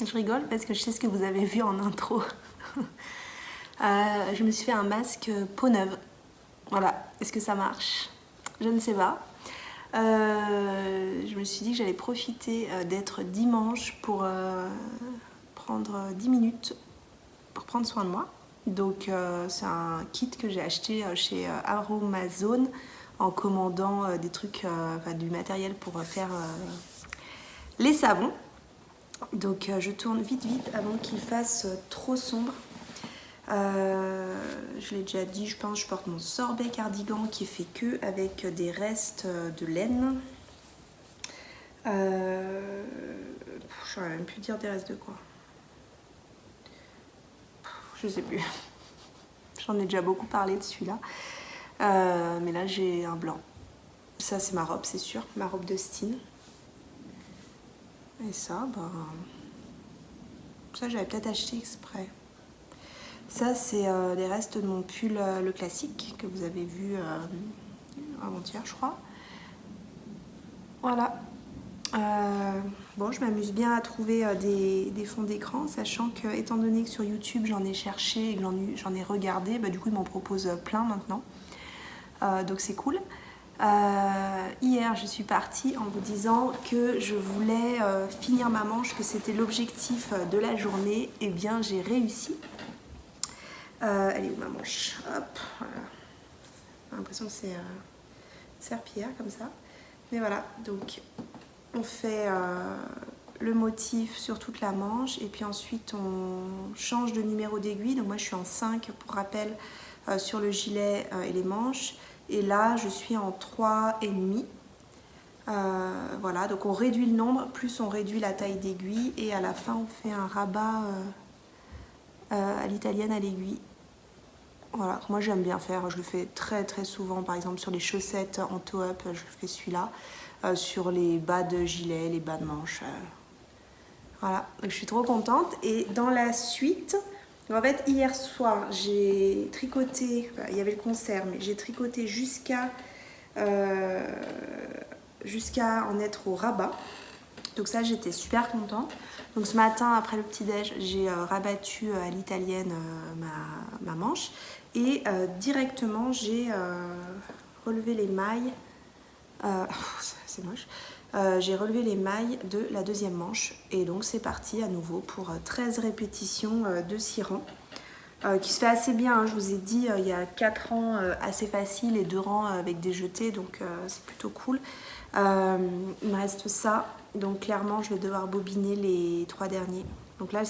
Je rigole parce que je sais ce que vous avez vu en intro. Je me suis fait un masque peau neuve. Voilà, est-ce que ça marche? Je ne sais pas. Je me suis dit que j'allais profiter d'être dimanche pour prendre 10 minutes pour prendre soin de moi. Donc c'est un kit que j'ai acheté chez Aromazone en commandant des trucs, du matériel pour faire les savons. Donc je tourne vite avant qu'il fasse trop sombre. Je l'ai déjà dit, je pense, je porte mon sorbet cardigan qui est fait que avec des restes de laine. Je saurais même plus dire des restes de quoi. Je sais plus. J'en ai déjà beaucoup parlé de celui-là. Mais là j'ai un blanc. Ça c'est ma robe, c'est sûr, ma robe de Steen. Et ça, ça j'avais peut-être acheté exprès. Ça c'est les restes de mon pull le classique que vous avez vu avant-hier je crois. Voilà. Bon, je m'amuse bien à trouver des fonds d'écran, sachant que étant donné que sur YouTube j'en ai cherché et que j'en ai regardé, du coup ils m'en proposent plein maintenant. Donc c'est cool. Hier je suis partie en vous disant que je voulais finir ma manche, que c'était l'objectif de la journée. Et bien j'ai réussi. Elle est où ma manche? Hop, voilà. J'ai l'impression que c'est serpillière comme ça. Mais voilà, donc on fait le motif sur toute la manche et puis ensuite on change de numéro d'aiguille. Donc moi je suis en 5 pour rappel sur le gilet et les manches. Et là je suis en 3,5. Voilà, donc on réduit le nombre, plus on réduit la taille d'aiguille et à la fin on fait un rabat à l'italienne à l'aiguille. Voilà, moi j'aime bien faire, je le fais très souvent, par exemple sur les chaussettes en toe-up, je fais celui-là, sur les bas de gilet, les bas de manche. Voilà, donc je suis trop contente. Et dans la suite, en fait hier soir j'ai tricoté, il y avait le concert, mais j'ai tricoté jusqu'à en être au rabat. Donc ça j'étais super contente. Donc ce matin après le petit déj j'ai rabattu à l'italienne ma manche et directement j'ai relevé les mailles. C'est moche. J'ai relevé les mailles de la deuxième manche et donc c'est parti à nouveau pour 13 répétitions de 6 rangs. Qui se fait assez bien, hein. Je vous ai dit il y a 4 rangs assez faciles et 2 rangs avec des jetés, donc c'est plutôt cool. Il me reste ça, donc clairement je vais devoir bobiner les 3 derniers. Donc là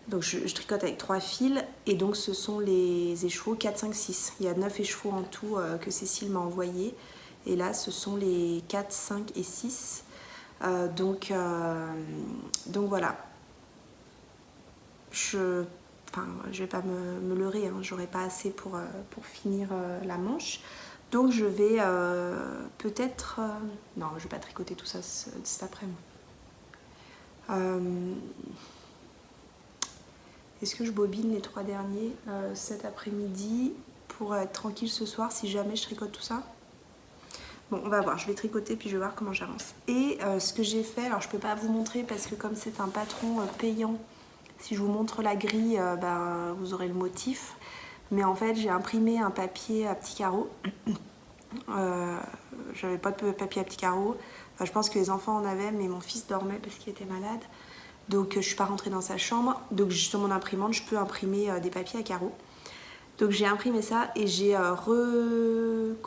donc je tricote avec 3 fils et donc ce sont les écheveaux 4, 5, 6. Il y a 9 écheveaux en tout que Cécile m'a envoyé et là ce sont les 4, 5 et 6. Donc voilà. Je vais pas me leurrer, hein, j'aurai pas assez pour finir la manche. Donc je vais peut-être... non, je vais pas tricoter tout ça cet après-midi. Est-ce que je bobine les 3 derniers cet après-midi pour être tranquille ce soir si jamais je tricote tout ça? Bon, on va voir, je vais tricoter puis je vais voir comment j'avance. Et ce que j'ai fait, alors je peux pas vous montrer parce que comme c'est un patron payant, si je vous montre la grille, vous aurez le motif. Mais en fait, j'ai imprimé un papier à petits carreaux. J'avais pas de papier à petits carreaux. Je pense que les enfants en avaient, mais mon fils dormait parce qu'il était malade. Donc je suis pas rentrée dans sa chambre. Donc sur mon imprimante, je peux imprimer des papiers à carreaux. Donc j'ai imprimé ça et j'ai recolorié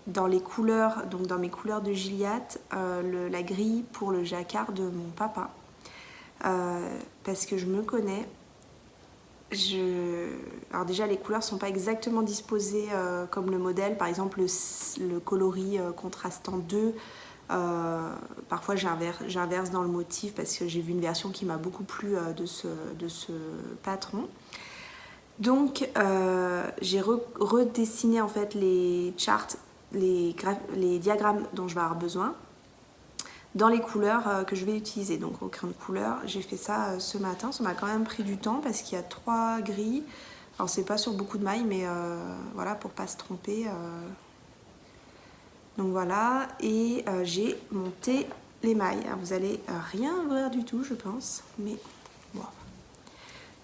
dans les couleurs, donc dans mes couleurs de Gilliatt, la grille pour le jacquard de mon papa. Parce que je me connais. Alors déjà les couleurs sont pas exactement disposées comme le modèle. Par exemple le coloris contrastant 2, parfois j'inverse dans le motif parce que j'ai vu une version qui m'a beaucoup plu de ce patron. Donc j'ai redessiné en fait les charts, les diagrammes dont je vais avoir besoin dans les couleurs que je vais utiliser. Donc au crayon de couleur, j'ai fait ça ce matin. Ça m'a quand même pris du temps parce qu'il y a 3 grilles. Alors c'est pas sur beaucoup de mailles, mais voilà, pour pas se tromper. Donc voilà, et j'ai monté l'émail. Vous allez rien voir du tout, je pense, mais bon.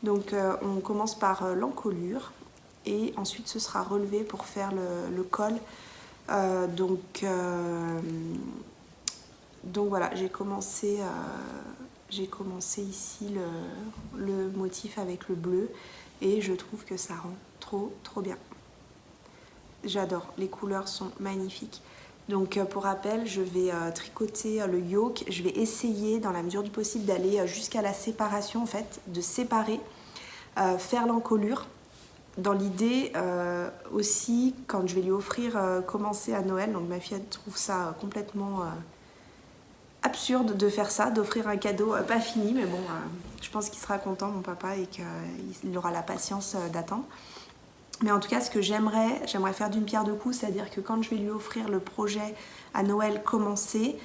Donc on commence par l'encolure et ensuite ce sera relevé pour faire le col. Donc voilà, j'ai commencé ici le motif avec le bleu et je trouve que ça rend trop bien. J'adore, les couleurs sont magnifiques. Donc pour rappel, je vais tricoter le yoke. Je vais essayer dans la mesure du possible d'aller jusqu'à la séparation, en fait, de séparer, faire l'encolure. Dans l'idée aussi, quand je vais lui offrir commencer à Noël, donc ma fille elle trouve ça complètement absurde de faire ça, d'offrir un cadeau pas fini, mais bon, je pense qu'il sera content, mon papa, et qu'il aura la patience d'attendre. Mais en tout cas, ce que j'aimerais faire d'une pierre deux coups, c'est-à-dire que quand je vais lui offrir le projet à Noël commencé,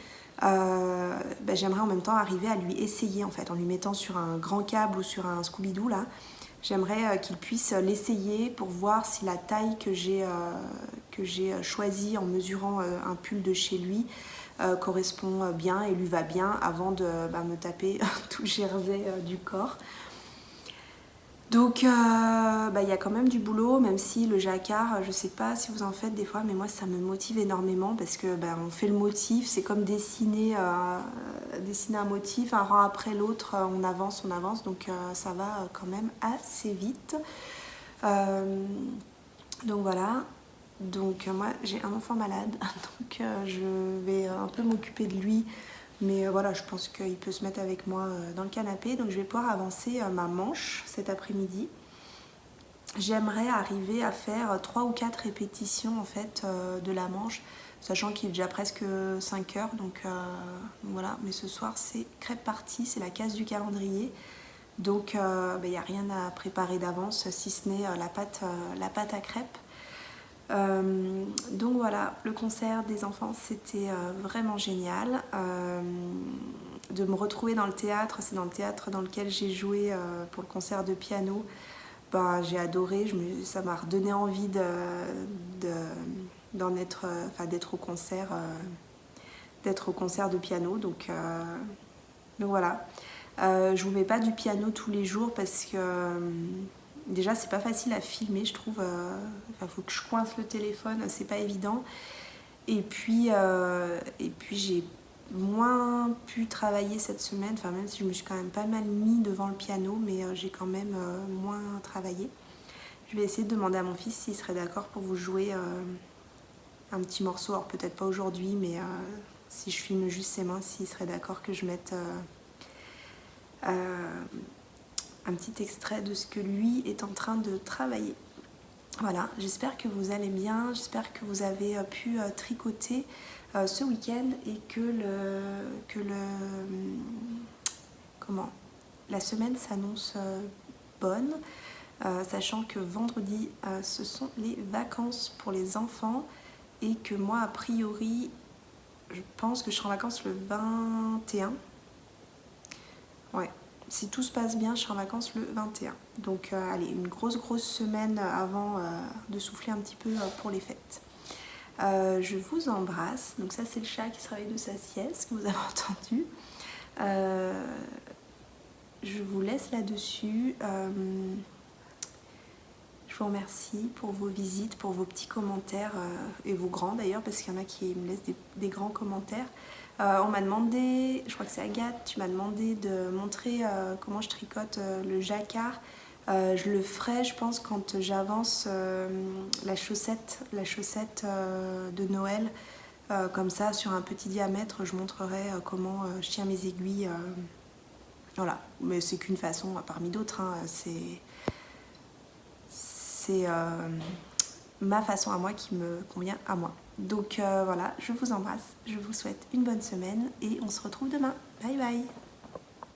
j'aimerais en même temps arriver à lui essayer, en fait, en lui mettant sur un grand câble ou sur un Scooby-Doo, là. J'aimerais qu'il puisse l'essayer pour voir si la taille que j'ai choisie en mesurant un pull de chez lui correspond bien et lui va bien avant de me taper tout le jersey du corps. Donc il y a quand même du boulot, même si le jacquard, je sais pas si vous en faites des fois, mais moi ça me motive énormément parce que on fait le motif, c'est comme dessiner un motif, un rang après l'autre, on avance, donc ça va quand même assez vite. Donc voilà, donc moi j'ai un enfant malade, donc je vais un peu m'occuper de lui. Mais voilà, je pense qu'il peut se mettre avec moi dans le canapé. Donc je vais pouvoir avancer ma manche cet après-midi. J'aimerais arriver à faire 3 ou 4 répétitions en fait de la manche, sachant qu'il est déjà presque 5 heures. Donc voilà, mais ce soir c'est crêpe partie, c'est la case du calendrier. Donc il n'y a rien à préparer d'avance si ce n'est la pâte à crêpes. Donc voilà, le concert des enfants c'était vraiment génial. De me retrouver dans le théâtre, c'est dans le théâtre dans lequel j'ai joué pour le concert de piano. J'ai adoré, ça m'a redonné envie d'être au concert de piano. Donc voilà, je vous mets pas du piano tous les jours parce que déjà, c'est pas facile à filmer, je trouve. Faut que je coince le téléphone, c'est pas évident. Et puis j'ai moins pu travailler cette semaine, même si je me suis quand même pas mal mis devant le piano, mais j'ai quand même moins travaillé. Je vais essayer de demander à mon fils s'il serait d'accord pour vous jouer un petit morceau. Alors peut-être pas aujourd'hui, mais si je filme juste ses mains, s'il serait d'accord que je mette un petit extrait de ce que lui est en train de travailler. Voilà, j'espère que vous allez bien, j'espère que vous avez pu tricoter ce week-end et que la semaine s'annonce bonne, sachant que vendredi ce sont les vacances pour les enfants et que moi a priori je pense que je serai en vacances le 21. Ouais. Si tout se passe bien, je serai en vacances le 21. Donc allez, une grosse semaine avant de souffler un petit peu pour les fêtes. Je vous embrasse. Donc ça c'est le chat qui se réveille de sa sieste, que vous avez entendu. Je vous laisse là-dessus. Je vous remercie pour vos visites, pour vos petits commentaires, et vos grands d'ailleurs, parce qu'il y en a qui me laissent des grands commentaires. On m'a demandé, je crois que c'est Agathe, tu m'as demandé de montrer comment je tricote le jacquard. Je le ferai, je pense, quand j'avance la chaussette de Noël. Comme ça, sur un petit diamètre, je montrerai comment je tiens mes aiguilles. Voilà, mais c'est qu'une façon parmi d'autres. Hein. C'est ma façon à moi qui me convient à moi. Donc voilà, je vous embrasse, je vous souhaite une bonne semaine et on se retrouve demain. Bye bye.